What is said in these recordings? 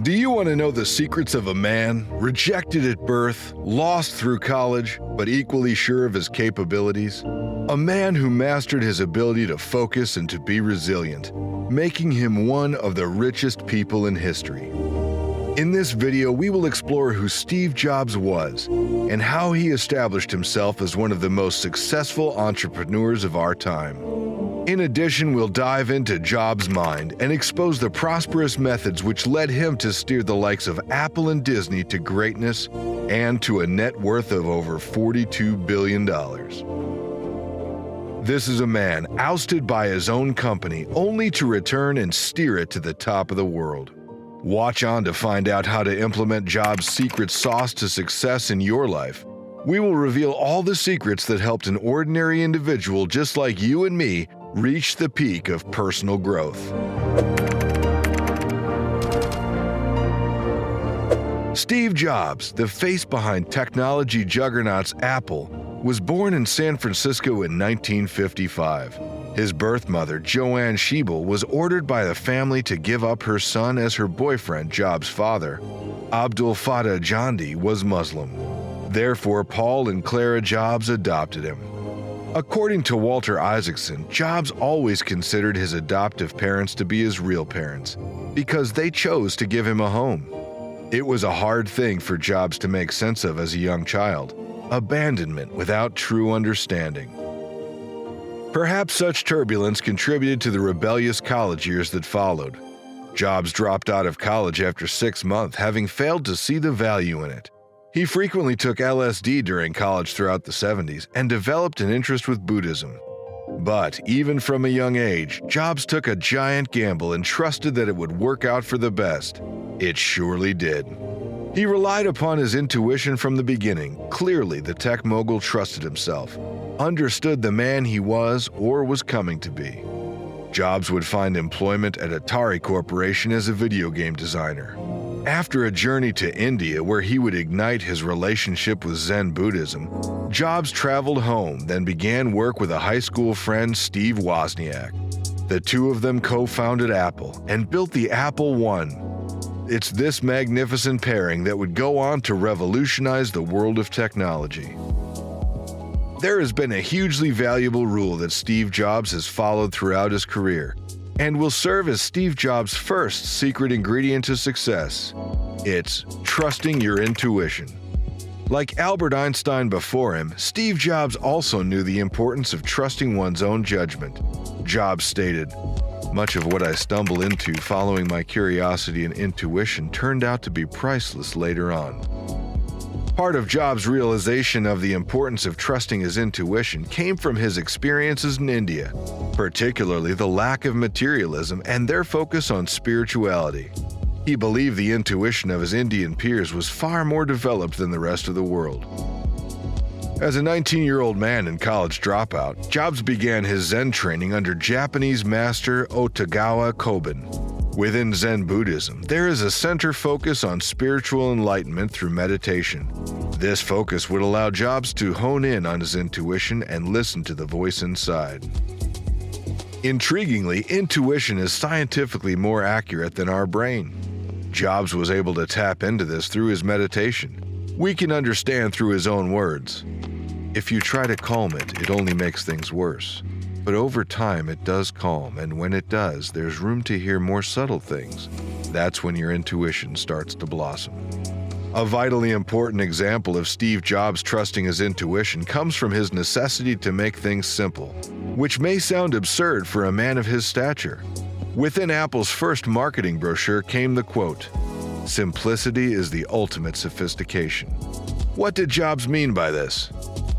Do you want to know the secrets of a man, rejected at birth, lost through college, but equally sure of his capabilities? A man who mastered his ability to focus and to be resilient, making him one of the richest people in history. In this video, we will explore who Steve Jobs was and how he established himself as one of the most successful entrepreneurs of our time. In addition, we'll dive into Jobs' mind and expose the prosperous methods which led him to steer the likes of Apple and Disney to greatness and to a net worth of over $42 billion. This is a man ousted by his own company only to return and steer it to the top of the world. Watch on to find out how to implement Jobs' secret sauce to success in your life. We will reveal all the secrets that helped an ordinary individual just like you and me reach the peak of personal growth. Steve Jobs, the face behind technology juggernauts Apple, was born in San Francisco in 1955. His birth mother, Joanne Schiebel, was ordered by the family to give up her son as her boyfriend, Jobs' father, Abdul Fattah Jandi, was Muslim. Therefore, Paul and Clara Jobs adopted him. According to Walter Isaacson, Jobs always considered his adoptive parents to be his real parents because they chose to give him a home. It was a hard thing for Jobs to make sense of as a young child, abandonment without true understanding. Perhaps such turbulence contributed to the rebellious college years that followed. Jobs dropped out of college after 6 months, having failed to see the value in it. He frequently took LSD during college throughout the 70s and developed an interest with Buddhism. But even from a young age, Jobs took a giant gamble and trusted that it would work out for the best. It surely did. He relied upon his intuition from the beginning. Clearly, the tech mogul trusted himself, understood the man he was or was coming to be. Jobs would find employment at Atari Corporation as a video game designer. After a journey to India where he would ignite his relationship with Zen Buddhism, Jobs traveled home, then began work with a high school friend, Steve Wozniak. The two of them co-founded Apple and built the Apple I. It's this magnificent pairing that would go on to revolutionize the world of technology. There has been a hugely valuable rule that Steve Jobs has followed throughout his career, and will serve as Steve Jobs' first secret ingredient to success. It's trusting your intuition. Like Albert Einstein before him, Steve Jobs also knew the importance of trusting one's own judgment. Jobs stated, "Much of what I stumble into following my curiosity and intuition turned out to be priceless later on." Part of Jobs' realization of the importance of trusting his intuition came from his experiences in India, particularly the lack of materialism and their focus on spirituality. He believed the intuition of his Indian peers was far more developed than the rest of the world. As a 19-year-old man and college dropout, Jobs began his Zen training under Japanese master Otagawa Koben. Within Zen Buddhism, there is a center focus on spiritual enlightenment through meditation. This focus would allow Jobs to hone in on his intuition and listen to the voice inside. Intriguingly, intuition is scientifically more accurate than our brain. Jobs was able to tap into this through his meditation. We can understand through his own words. If you try to calm it, it only makes things worse. But over time, it does calm, and when it does, there's room to hear more subtle things. That's when your intuition starts to blossom. A vitally important example of Steve Jobs trusting his intuition comes from his necessity to make things simple, which may sound absurd for a man of his stature. Within Apple's first marketing brochure came the quote, "Simplicity is the ultimate sophistication." What did Jobs mean by this?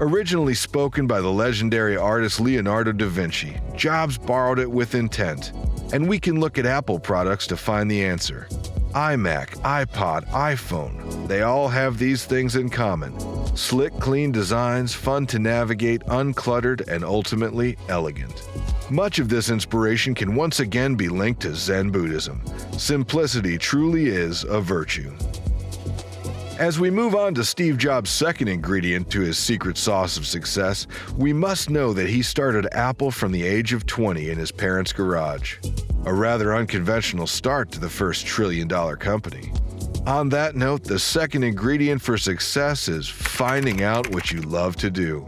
Originally spoken by the legendary artist Leonardo da Vinci, Jobs borrowed it with intent, and we can look at Apple products to find the answer. iMac, iPod, iPhone, they all have these things in common. Slick, clean designs, fun to navigate, uncluttered, and ultimately elegant. Much of this inspiration can once again be linked to Zen Buddhism. Simplicity truly is a virtue. As we move on to Steve Jobs' second ingredient to his secret sauce of success, we must know that he started Apple from the age of 20 in his parents' garage. A rather unconventional start to the first trillion-dollar company. On that note, the second ingredient for success is finding out what you love to do.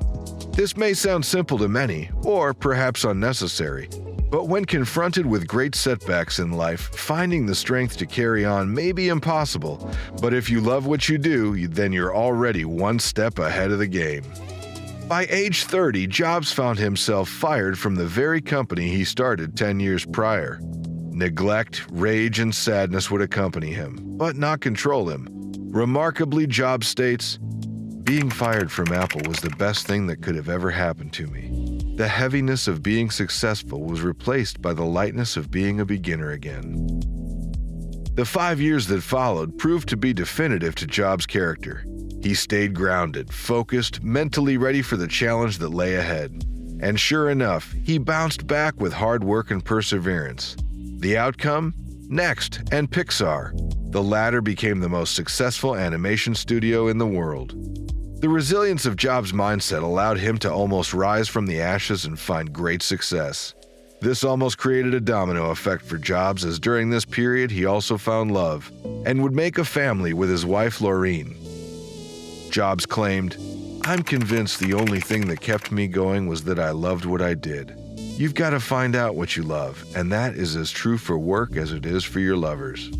This may sound simple to many, or perhaps unnecessary, but when confronted with great setbacks in life, finding the strength to carry on may be impossible. But if you love what you do, then you're already one step ahead of the game. By age 30, Jobs found himself fired from the very company he started 10 years prior. Neglect, rage, and sadness would accompany him, but not control him. Remarkably, Jobs states, "Being fired from Apple was the best thing that could have ever happened to me. The heaviness of being successful was replaced by the lightness of being a beginner again." The 5 years that followed proved to be definitive to Jobs' character. He stayed grounded, focused, mentally ready for the challenge that lay ahead. And sure enough, he bounced back with hard work and perseverance. The outcome? Next, and Pixar. The latter became the most successful animation studio in the world. The resilience of Jobs' mindset allowed him to almost rise from the ashes and find great success. This almost created a domino effect for Jobs, as during this period he also found love and would make a family with his wife Laureen. Jobs claimed, "I'm convinced the only thing that kept me going was that I loved what I did." You've got to find out what you love, and that is as true for work as it is for your lovers.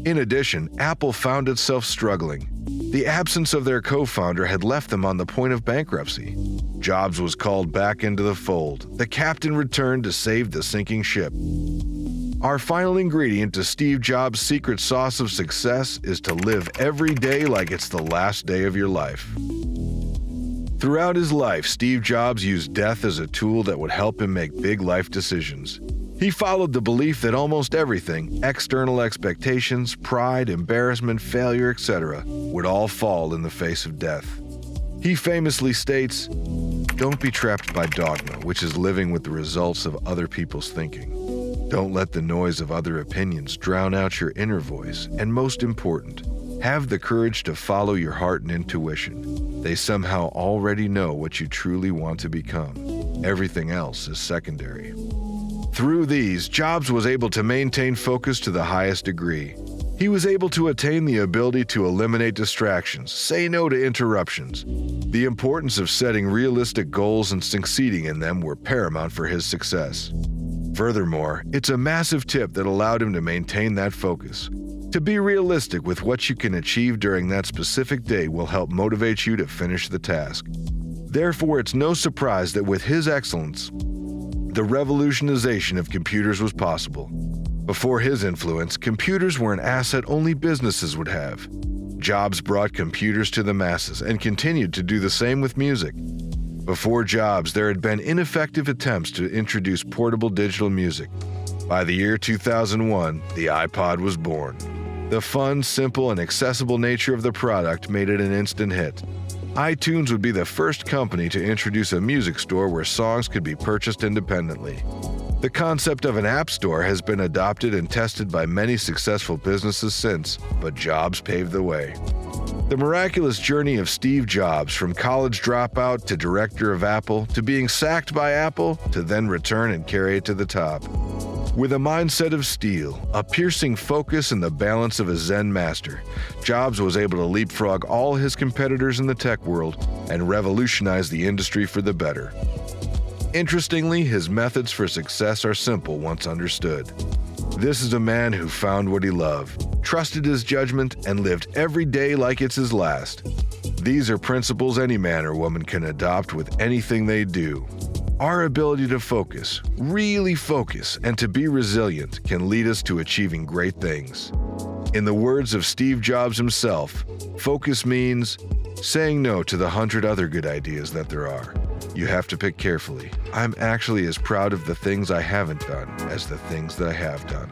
In addition, Apple found itself struggling. The absence of their co-founder had left them on the point of bankruptcy. Jobs was called back into the fold. The captain returned to save the sinking ship. Our final ingredient to Steve Jobs' secret sauce of success is to live every day like it's the last day of your life. Throughout his life, Steve Jobs used death as a tool that would help him make big life decisions. He followed the belief that almost everything, external expectations, pride, embarrassment, failure, etc., would all fall in the face of death. He famously states, "Don't be trapped by dogma, which is living with the results of other people's thinking. Don't let the noise of other opinions drown out your inner voice, and most important, have the courage to follow your heart and intuition. They somehow already know what you truly want to become. Everything else is secondary." Through these, Jobs was able to maintain focus to the highest degree. He was able to attain the ability to eliminate distractions, say no to interruptions. The importance of setting realistic goals and succeeding in them were paramount for his success. Furthermore, it's a massive tip that allowed him to maintain that focus. To be realistic with what you can achieve during that specific day will help motivate you to finish the task. Therefore, it's no surprise that with his excellence, the revolutionization of computers was possible. Before his influence, computers were an asset only businesses would have. Jobs brought computers to the masses and continued to do the same with music. Before Jobs, there had been ineffective attempts to introduce portable digital music. By the year 2001, the iPod was born. The fun, simple, and accessible nature of the product made it an instant hit. iTunes would be the first company to introduce a music store where songs could be purchased independently. The concept of an app store has been adopted and tested by many successful businesses since, but Jobs paved the way. The miraculous journey of Steve Jobs, from college dropout to director of Apple, to being sacked by Apple, to then return and carry it to the top. With a mindset of steel, a piercing focus, and the balance of a Zen master, Jobs was able to leapfrog all his competitors in the tech world and revolutionize the industry for the better. Interestingly, his methods for success are simple once understood. This is a man who found what he loved, trusted his judgment, and lived every day like it's his last. These are principles any man or woman can adopt with anything they do. Our ability to focus, really focus, and to be resilient can lead us to achieving great things. In the words of Steve Jobs himself, focus means saying no to the 100 other good ideas that there are. You have to pick carefully. I'm actually as proud of the things I haven't done as the things that I have done.